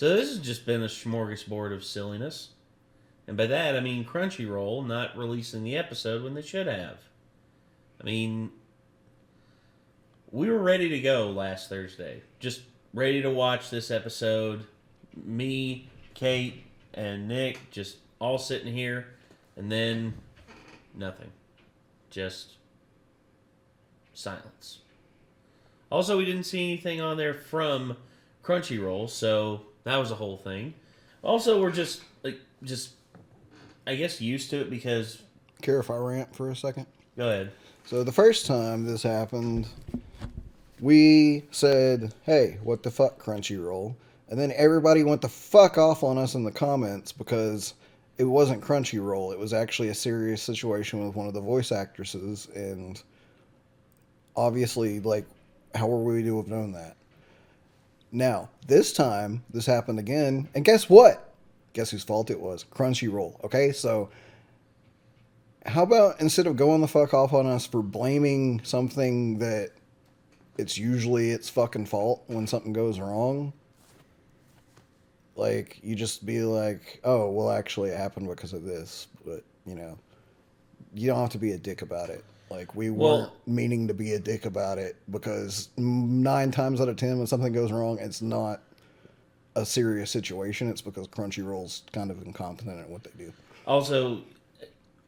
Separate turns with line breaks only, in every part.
So this has just been a smorgasbord of silliness. And by that, I mean Crunchyroll not releasing the episode when they should have. I mean, we were ready to go last Thursday. Just ready to watch this episode. Me, Kate, and Nick just all sitting here. And then nothing. Just silence. Also, we didn't see anything on there from Crunchyroll, so that was a whole thing. Also, we're just I guess used to it because...
Care if I rant for a second?
Go ahead.
So the first time this happened, we said, hey, what the fuck, Crunchyroll? And then everybody went the fuck off on us in the comments because it wasn't Crunchyroll. It was actually a serious situation with one of the voice actresses, and obviously, like, how were we to have known that? Now, this time, this happened again, and guess what? Guess whose fault it was? Crunchyroll, okay? So, how about instead of going the fuck off on us for blaming something that it's usually its fucking fault when something goes wrong, like, you just be like, oh, well, actually, it happened because of this, but, you know, you don't have to be a dick about it. Like, we weren't meaning to be a dick about it because 9 times out of 10 when something goes wrong, it's not a serious situation. It's because Crunchyroll's kind of incompetent at what they do.
Also,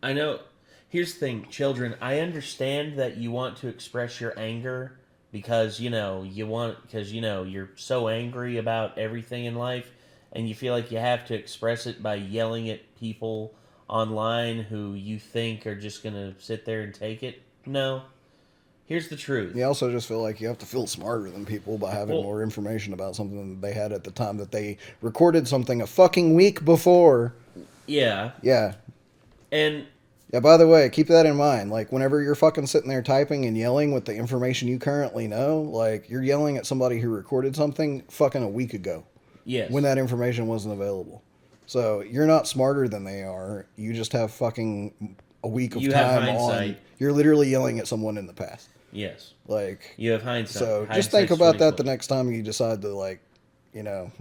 I know, here's the thing, children, I understand that you want to express your anger because, you're so angry about everything in life and you feel like you have to express it by yelling at people online who you think are just going to sit there and take it. No. Here's the truth.
You also just feel like you have to feel smarter than people by having more information about something than they had at the time that they recorded something a fucking week before.
Yeah.
Yeah.
And...
yeah, by the way, keep that in mind. Like, whenever you're fucking sitting there typing and yelling with the information you currently know, like, you're yelling at somebody who recorded something fucking a week ago.
Yes.
When that information wasn't available. So, you're not smarter than they are. You just have fucking a week of time on. You're literally yelling at someone in the past.
Yes.
Like,
you have hindsight.
So, just think about that the next time you decide to, like,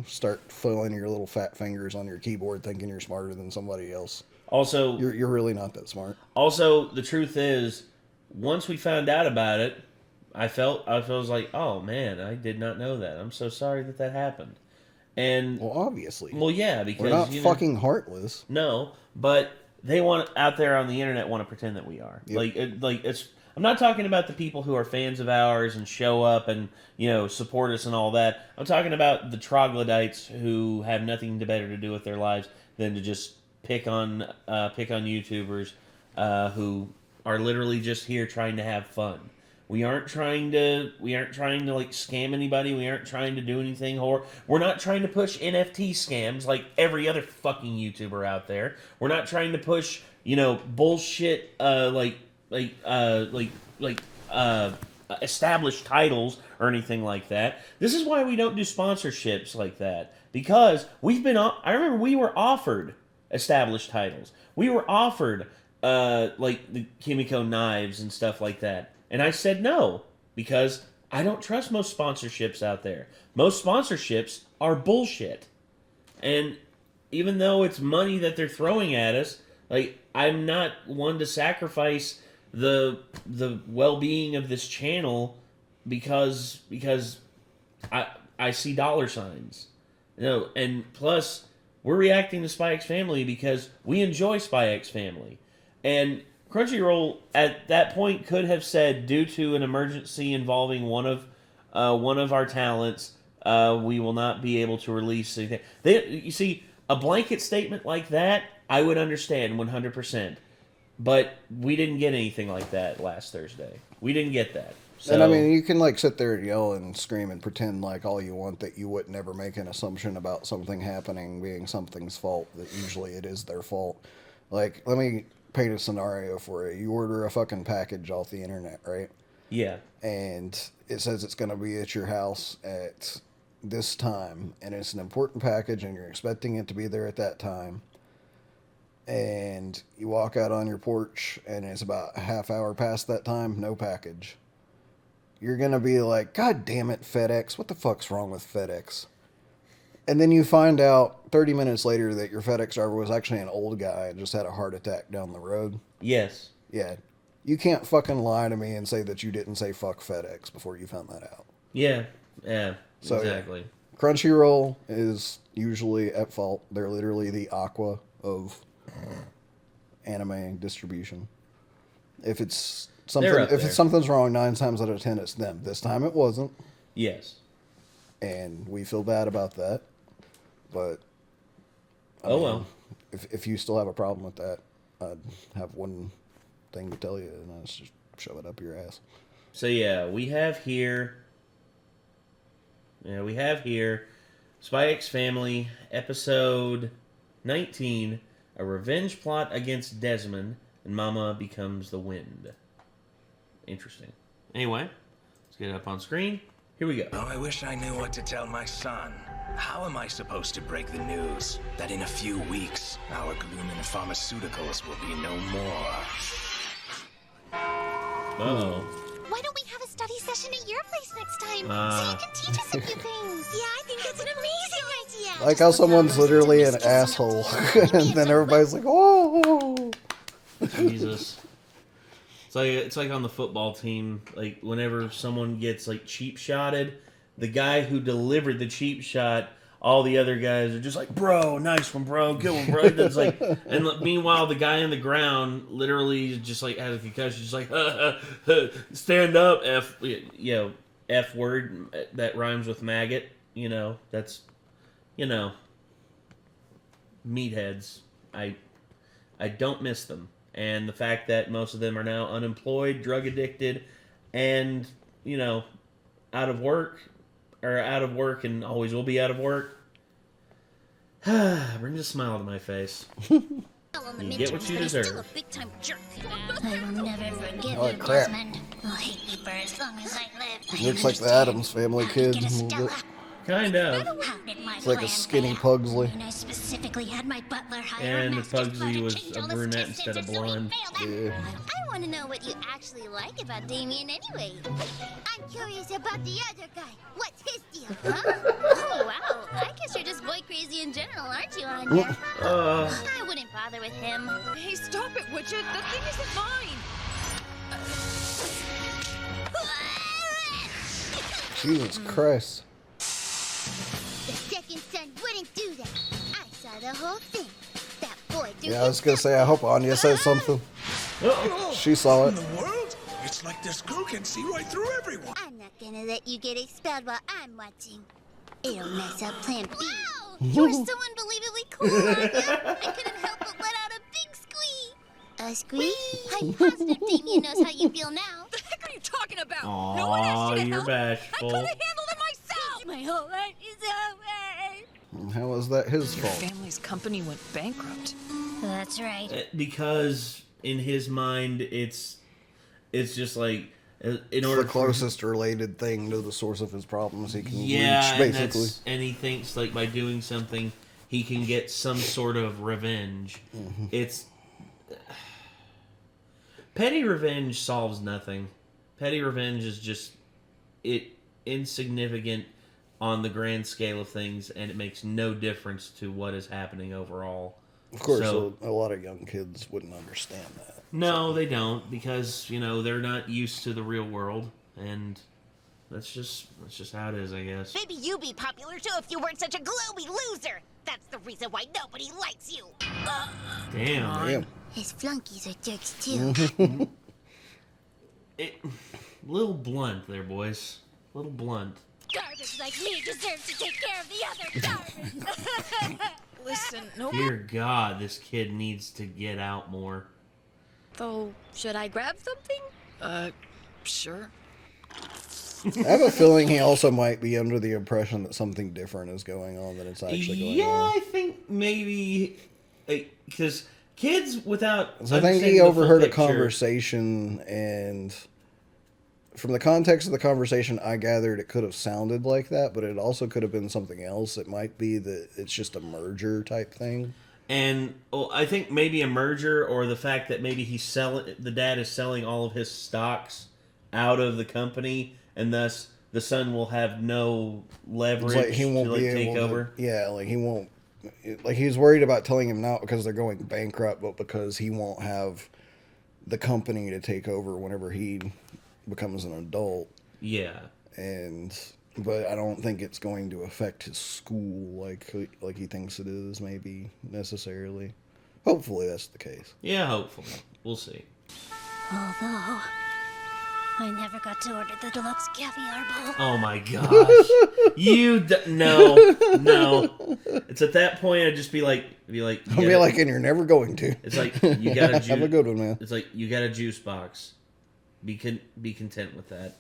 start flailing your little fat fingers on your keyboard thinking you're smarter than somebody else.
Also,
you're really not that smart.
Also, the truth is, once we found out about it, I was like, oh man, I did not know that. I'm so sorry that happened. And
well, obviously,
yeah, because
we're not fucking heartless.
No, but they out there on the internet want to pretend that we are. Yep. I'm not talking about the people who are fans of ours and show up and support us and all that. I'm talking about the troglodytes who have nothing better to do with their lives than to just pick on YouTubers who are literally just here trying to have fun. We aren't trying to like scam anybody. We aren't trying to do anything we're not trying to push NFT scams like every other fucking YouTuber out there. We're not trying to push bullshit established titles or anything like that. This is why we don't do sponsorships like that, because I remember we were offered established titles. We were offered like the Kimiko knives and stuff like that. And I said no, because I don't trust most sponsorships out there. Most sponsorships are bullshit. And even though it's money that they're throwing at us, like, I'm not one to sacrifice the well-being of this channel because I see dollar signs. And plus, we're reacting to Spy X Family because we enjoy Spy X Family. And Crunchyroll at that point could have said, due to an emergency involving one of our talents, we will not be able to release anything. You see, a blanket statement like that, I would understand 100%. But we didn't get anything like that last Thursday. We didn't get that. So,
and I mean, you can like sit there and yell and scream and pretend like all you want that you would never make an assumption about something happening being something's fault, that usually it is their fault. Like, let me paint a scenario for you. You order a fucking package off the internet, right?
Yeah.
And it says it's going to be at your house at this time, and it's an important package, and you're expecting it to be there at that time. And you walk out on your porch, and it's about a half hour past that time, no package. You're going to be like, God damn it, FedEx. What the fuck's wrong with FedEx? And then you find out 30 minutes later that your FedEx driver was actually an old guy and just had a heart attack down the road.
Yes.
Yeah. You can't fucking lie to me and say that you didn't say fuck FedEx before you found that out.
Yeah. Yeah.
So,
exactly.
Yeah. Crunchyroll is usually at fault. They're literally the Aqua of anime distribution. If it's something's wrong, 9 times out of 10 it's them. This time it wasn't.
Yes.
And we feel bad about that. But I mean,
well.
If you still have a problem with that, I'd have one thing to tell you, and that's just shove it up your ass.
So yeah, we have here Spy X Family, episode 19, a revenge plot against Desmond, and Mama becomes the wind. Interesting. Anyway, let's get it up on screen. Here we go.
Oh, I wish I knew what to tell my son. How am I supposed to break the news that in a few weeks, our Glooming Pharmaceuticals will be no more?
Uh-oh.
Why don't we have a study session at your place next time? So you can teach us a few things. Yeah, I think that's an amazing idea.
Like how someone's literally an asshole, and then everybody's like, "Oh."
Jesus. It's like on the football team, like whenever someone gets like cheap shotted, the guy who delivered the cheap shot, all the other guys are just like, "Bro, nice one, bro, good one, bro." It's like, and meanwhile, the guy on the ground literally just like has a concussion, just like, "Stand up, F word that rhymes with maggot." That's, meatheads. I don't miss them. And the fact that most of them are now unemployed, drug addicted, and, out of work and always will be out of work, brings a smile to my face. You get what you deserve.
I will never forgive
Oh,
you,
crap.
Desmond. I'll hate you for as long as I live.
Looks like the Addams Family kid. A little bit.
Kind of.
It's like a skinny Pugsley.
I specifically had my butler hire
And the
Master
Pugsley
Clutter
was
change
a
all the
brunette
test
instead of
centers so he
blonde.
failed it.
Yeah.
I want to know what you actually like about Damien anyway. I'm curious about the other guy. What's his deal, huh? Oh, wow. I guess you're just boy crazy in general, aren't you, Anya? I wouldn't bother with him.
Hey, stop it, would you? The thing isn't mine.
Jesus Christ.
The second son wouldn't do that. I saw the whole thing. That boy threw
Yeah, I was gonna say, I hope Anya says something. She saw it.
In the world? It's like this crew can see right through everyone.
I'm not gonna let you get expelled while I'm watching. It'll mess up Plan B. Wow! You're so unbelievably cool, Anya. I couldn't help but let out a big squeak. A squeak? I'm positive Damien knows how you feel now.
The heck are you talking about?
Aw,
No one asked you to
you're
help.
bashful.
I could have handled it myself.
My whole life is over.
How was that his
Your
fault?
family's company went bankrupt.
That's right.
Because in his mind, it's just like, in
It's
order
the closest related thing to the source of his problems he can
yeah,
reach, basically.
and he thinks like by doing something, he can get some sort of revenge.
Mm-hmm.
It's petty revenge solves nothing. Petty revenge is just insignificant on the grand scale of things, and it makes no difference to what is happening overall.
Of course,
So-
a lot of young kids wouldn't understand that.
No, they don't, because they're not used to the real world, and that's just how it is, I guess.
Maybe you'd be popular too if you weren't such a globy loser. That's the reason why nobody likes you.
Damn.
Damn.
His flunkies are jerks too.
Little blunt there, boys. Little blunt.
Garbage like me deserves to take care of the other garbage.
Listen, no.
Dear God, this kid needs to get out more.
So, should I grab something? Sure.
I have a feeling he also might be under the impression that something different is going on than it's actually going
Yeah,
on.
I think maybe because kids without.
So I think
understanding
he
the full
overheard a
picture-
conversation, and from the context of the conversation, I gathered it could have sounded like that, but it also could have been something else. It might be that it's just a merger type thing.
And I think maybe a merger, or the fact that maybe the dad is selling all of his stocks out of the company, and thus the son will have no leverage
It's like he won't
to
be
take
able
over.
to, yeah, like he won't. Like he's worried about telling him not because they're going bankrupt, but because he won't have the company to take over whenever he becomes an adult.
Yeah.
But I don't think it's going to affect his school like he thinks it is, maybe necessarily. Hopefully that's the case.
Yeah, hopefully. We'll see.
Although, I never got to order the deluxe caviar bowl.
Oh my gosh. No. It's at that point I'd just be like,
and you're never going to.
It's like, you got a juice.
Have a good one, man.
It's like, you got a juice box. Be content with that.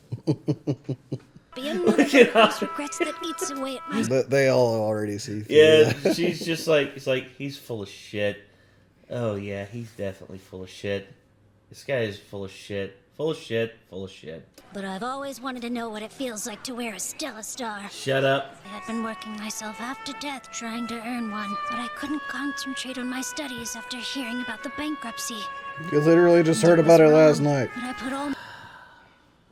Be another one of those regrets that eats away at my...
But they all already see through
Yeah,
that.
she's just like, it's like, he's full of shit. Oh yeah, he's definitely full of shit. This guy is full of shit. Full of shit. Full of shit.
But I've always wanted to know what it feels like to wear a Stella Star.
Shut up.
I had been working myself half to death trying to earn one, but I couldn't concentrate on my studies after hearing about the bankruptcy.
You literally just heard about it last night.
But I put all...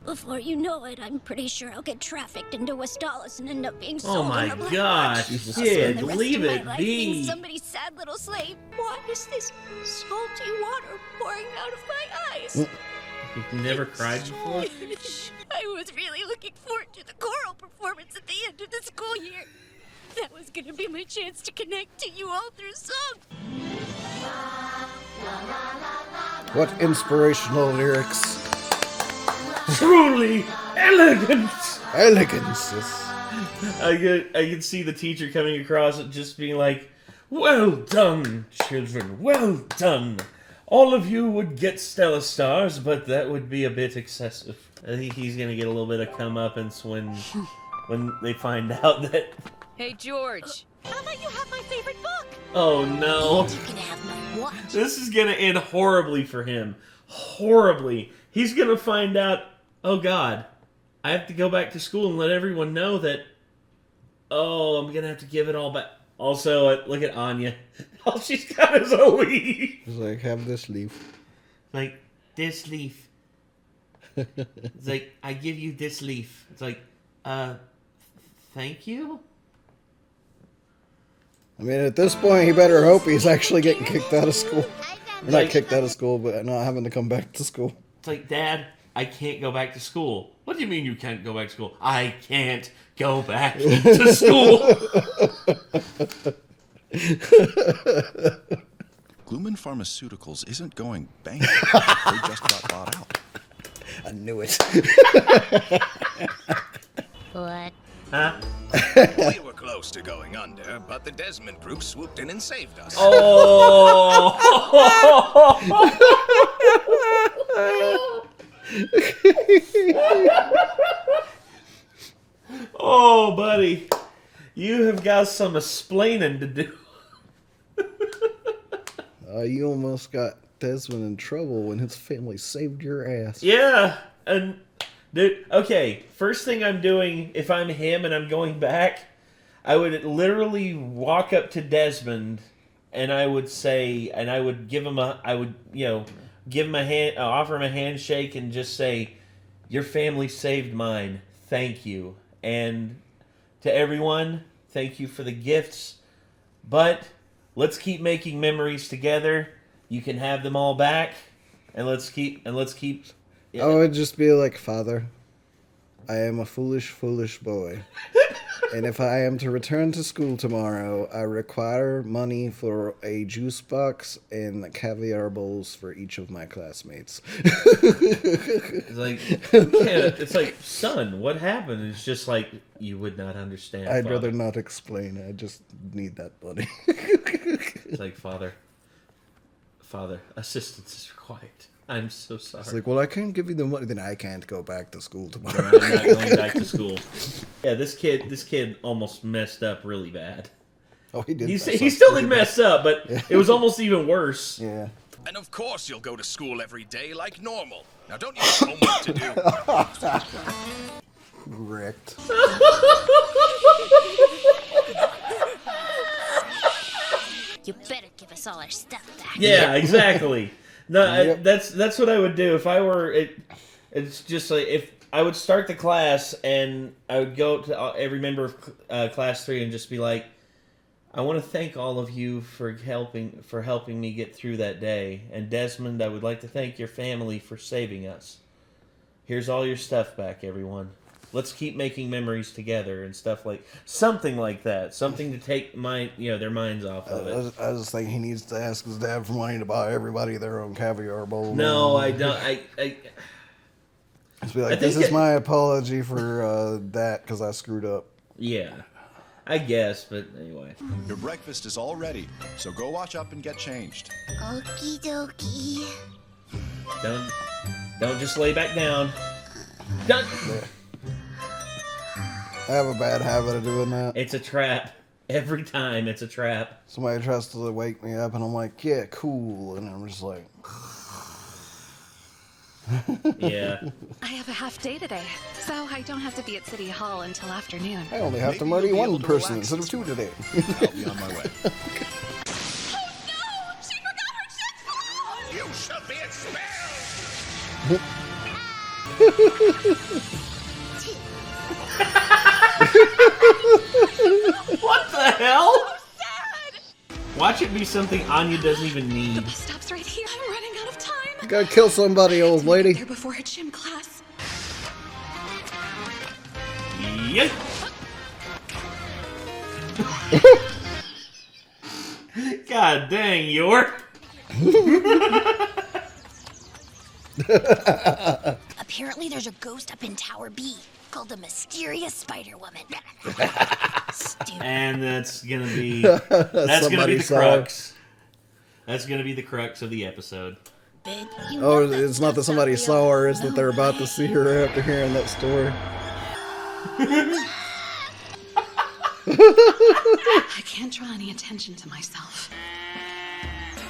Before you know it, I'm pretty sure I'll get trafficked into Westalis and end up being sold
my
on the black
gosh,
market.
kid,
I'll spend the rest
leave
of my
it
life
be.
being somebody's sad little slave. Why is this salty water pouring out of my eyes?
You've never cried before?
I was really looking forward to the choral performance at the end of the school year. That was gonna be my chance to connect to you all through song.
What inspirational lyrics.
Truly elegant.
Elegance.
I can see the teacher coming across it just being like, well done, children, well done. All of you would get Stella Stars, but that would be a bit excessive. I think he's gonna get a little bit of comeuppance when they find out that...
Hey, George.
How about you have my favorite book?
Oh no.
You can have my what?
This is gonna end horribly for him. Horribly. He's gonna find out, oh god, I have to go back to school and let everyone know that, oh, I'm gonna have to give it all back. Also, look at Anya. All she's got is a leaf.
It's like, have this leaf.
Like, this leaf. It's like, I give you this leaf. It's like, thank you?
I mean, at this point, he better hope he's actually getting kicked out of school. Or not kicked out of school, but not having to come back to school.
It's like, Dad, I can't go back to school. What do you mean you can't go back to school? I can't go back to school.
Gluman Pharmaceuticals isn't going bankrupt. They just got bought out.
I knew it.
What?
Huh?
We were close to going under, but the Desmond group swooped in and saved us.
Oh! Oh, buddy. You have got some explaining to do.
You almost got Desmond in trouble when his family saved your ass.
Yeah, and dude, okay, first thing I'm doing, if I'm him and I'm going back, I would literally walk up to Desmond and I would say, and I would give him give him a hand, offer him a handshake and just say, your family saved mine, thank you. And to everyone, thank you for the gifts, but let's keep making memories together. You can have them all back, and let's keep.
I would just be like, Father, I am a foolish, foolish boy. And if I am to return to school tomorrow, I require money for a juice box and caviar bowls for each of my classmates.
It's like, son, what happened? It's just like, you would not understand.
I'd
Father.
rather not explain. I just need that money.
It's like, Father, assistance is required. I'm so sorry.
It's like, well, I can't give you the money, then I can't go back to school tomorrow.
I'm not going back to school. Yeah, this kid almost messed up really bad.
Oh, he did.
He still did mess up, but it was almost even worse.
Yeah.
And of course you'll go to school every day like normal. Now don't you have homework to do?
Wrecked.
You better give us all our stuff back.
Yeah, exactly. No,
Yep.
that's what I would do if I were. It's just like I would start the class, and I would go to every member of class 3 and just be like, I want to thank all of you for helping me get through that day. And Desmond, I would like to thank your family for saving us. Here's all your stuff back, everyone. Let's keep making memories together and stuff something like that. Something to take their minds off of it.
I just think he needs to ask his dad for money to buy everybody their own caviar bowl.
No, I don't.
Just be like, this is my apology for that because I screwed up.
Yeah, I guess, but anyway.
Your breakfast is all ready, so go wash up and get changed.
Okie dokie.
Don't just lay back down. Don't.
I have a bad habit of doing that.
It's a trap. Every time it's a trap.
Somebody tries to wake me up and I'm like, yeah, cool. And I'm just like...
Yeah.
I have a half day today, so I don't have to be at City Hall until afternoon.
I only have to murder one person instead of 2 today.
I'll be on my way.
Oh no! She forgot her checkbook!
You should be expelled!
What the hell?
So sad!
Watch it be something Anya doesn't even
The
need.
bus stop's right here. I'm running out of time.
You gotta kill somebody, old lady.
There before her gym class.
Yay! God dang, York.
Apparently there's a ghost up in Tower B called the Mysterious Spider Woman. Stupid.
And that's gonna be the crux. That's gonna be the crux of the episode.
Babe,
Oh, it's not that somebody saw her, it's that they're about to see her after hearing that story.
I can't draw any attention to myself.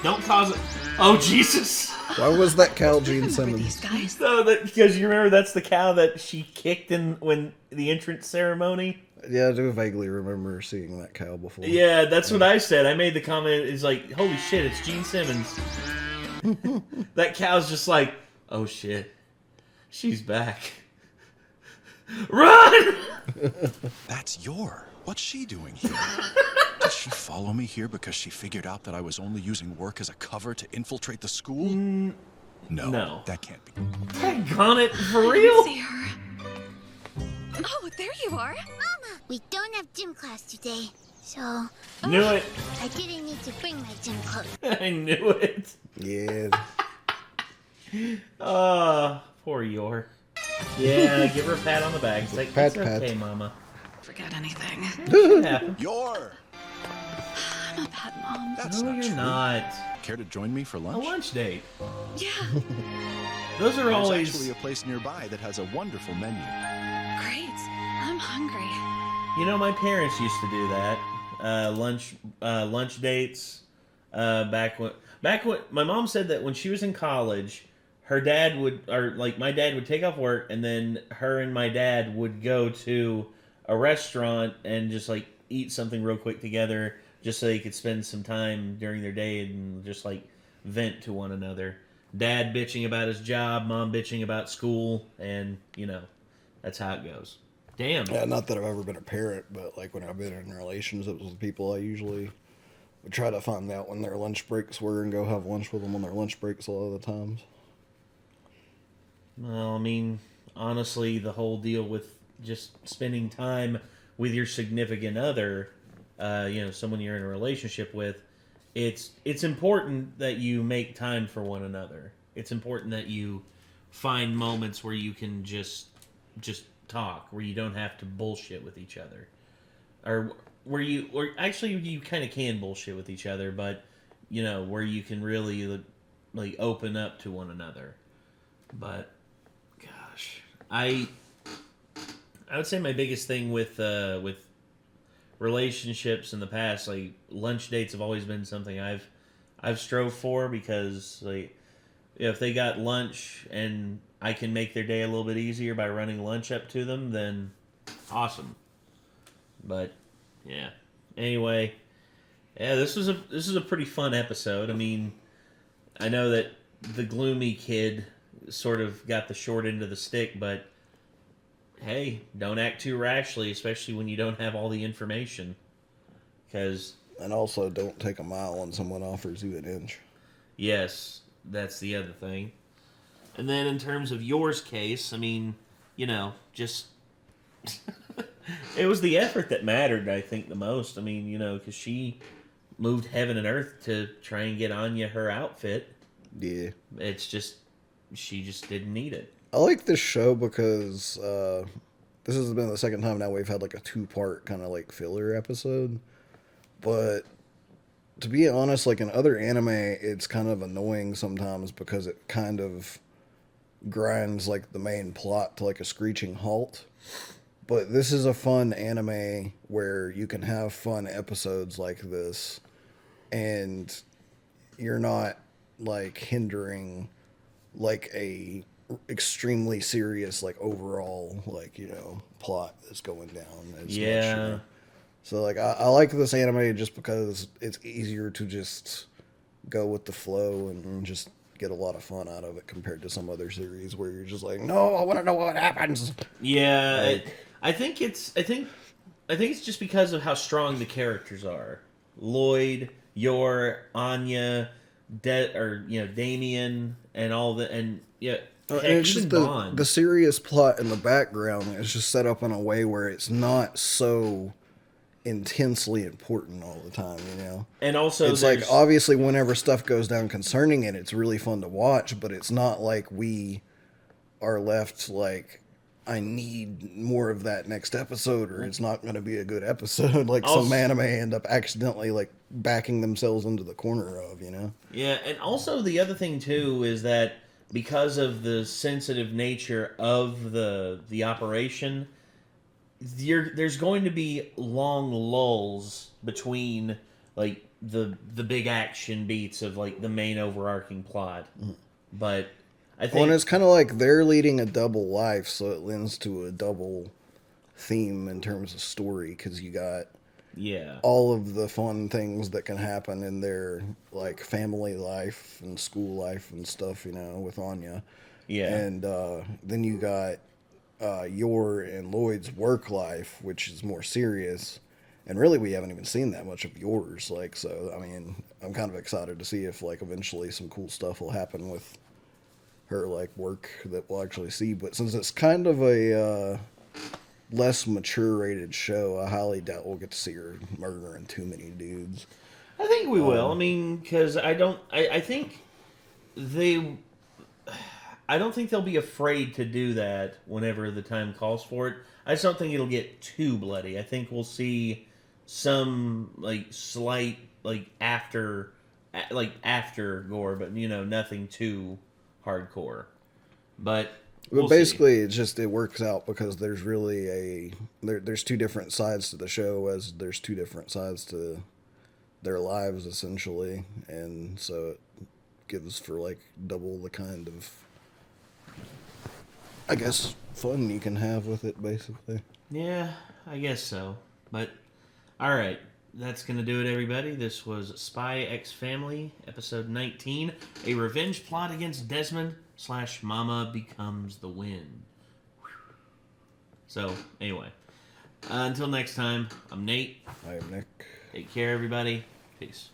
Don't cause it. Oh Jesus!
Why was that cow Gene
Remember these
Simmons?
guys?
No, because you remember that's the cow that she kicked in when the entrance ceremony.
Yeah, I do vaguely remember seeing that cow before.
Yeah, that's what I said. I made the comment. It's like, holy shit, it's Gene Simmons. That cow's just like, oh shit, she's back. Run!
That's What's she doing here? Did she follow me here because she figured out that I was only using work as a cover to infiltrate the school? No, that can't be.
Daggone it, for
I
real?
see her. Oh, there you are.
Mama, we don't have gym class today, so
Knew it.
I didn't need to bring my gym clothes.
I knew it.
Yeah.
Poor Yor. Yeah, give her a pat on the back. It's like,
Pat,
it's okay,
pat.
Mama.
Forget anything.
It happened.
I'm a bad mom.
That's
No,
not
you're
true.
not.
Care to join me for
A
lunch?
lunch date.
Yeah,
Those are
There's
always...
actually a place nearby that has a wonderful menu.
great. I'm hungry.
You know, my parents used to do that. Lunch dates. Back when my mom said that when she was in college, her dad my dad would take off work, and then her and my dad would go to a restaurant and just like eat something real quick together, just so they could spend some time during their day and just like vent to one another. Dad bitching about his job, mom bitching about school, and that's how it goes. Damn.
Yeah, not that I've ever been a parent, but like when I've been in relationships with people, I usually would try to find out when their lunch breaks were and go have lunch with them on their lunch breaks a lot of the times.
Well, I mean, honestly, the whole deal with just spending time with your significant other, someone you're in a relationship with, it's important that you make time for one another. It's important that you find moments where you can just talk, where you don't have to bullshit with each other, or actually you kind of can bullshit with each other, but where you can really like open up to one another. But gosh, I would say my biggest thing with relationships in the past, like lunch dates have always been something I've strove for, because like if they got lunch and I can make their day a little bit easier by running lunch up to them, then awesome. But yeah. Anyway, yeah, this is a pretty fun episode. I mean, I know that the gloomy kid sort of got the short end of the stick, but hey, don't act too rashly, especially when you don't have all the information.
And also, don't take a mile when someone offers you an inch.
Yes, that's the other thing. And then in terms of yours case, I mean, just... it was the effort that mattered, I think, the most. I mean, because she moved heaven and earth to try and get Anya her outfit.
Yeah.
It's just... she just didn't need it.
I like this show because this has been the second time now we've had like a 2-part kind of like filler episode. But to be honest, like in other anime, it's kind of annoying sometimes because it kind of grinds like the main plot to like a screeching halt. But this is a fun anime where you can have fun episodes like this and you're not like hindering like a extremely serious like overall like plot that's going down as much. So like I like this anime just because it's easier to just go with the flow and just get a lot of fun out of it compared to some other series where you're just like, no, I want to know what happens.
Yeah, I think it's just because of how strong the characters are. Lloyd, Yor, Anya, Damien, and all the and
it's just the serious plot in the background is just set up in a way where it's not so intensely important all the time,
And also,
it's like obviously whenever stuff goes down concerning it, it's really fun to watch, but it's not like we are left like, I need more of that next episode, or it's not going to be a good episode. Like
also,
some anime end up accidentally like backing themselves into the corner of,
Yeah, and also the other thing too is that because of the sensitive nature of the operation, there's going to be long lulls between like the big action beats of like the main overarching plot. But I think
and it's kind of like they're leading a double life, so it lends to a double theme in terms of story because you got all of the fun things that can happen in their like family life and school life and stuff, with Anya. And then you got Yor and Lloyd's work life, which is more serious, and really we haven't even seen that much of yours. Like, so I mean, I'm kind of excited to see if like eventually some cool stuff will happen with her like work that we'll actually see. But since it's kind of a less mature rated show, I highly doubt we'll get to see her murdering too many dudes.
I think we will. I mean, because I think they'll be afraid to do that whenever the time calls for it. I just don't think it'll get too bloody. I think we'll see some like slight like after gore, but nothing too hardcore. But
basically it's just it works out because there's really there's two different sides to the show, as there's two different sides to their lives essentially, and so it gives for like double the kind of, I guess, fun you can have with it, basically.
Yeah, I guess so. But, alright, that's going to do it, everybody. This was Spy X Family, episode 19, a revenge plot against Desmond / Mama becomes the wind. So, anyway, until next time, I'm Nate.
I am Nick.
Take care, everybody. Peace.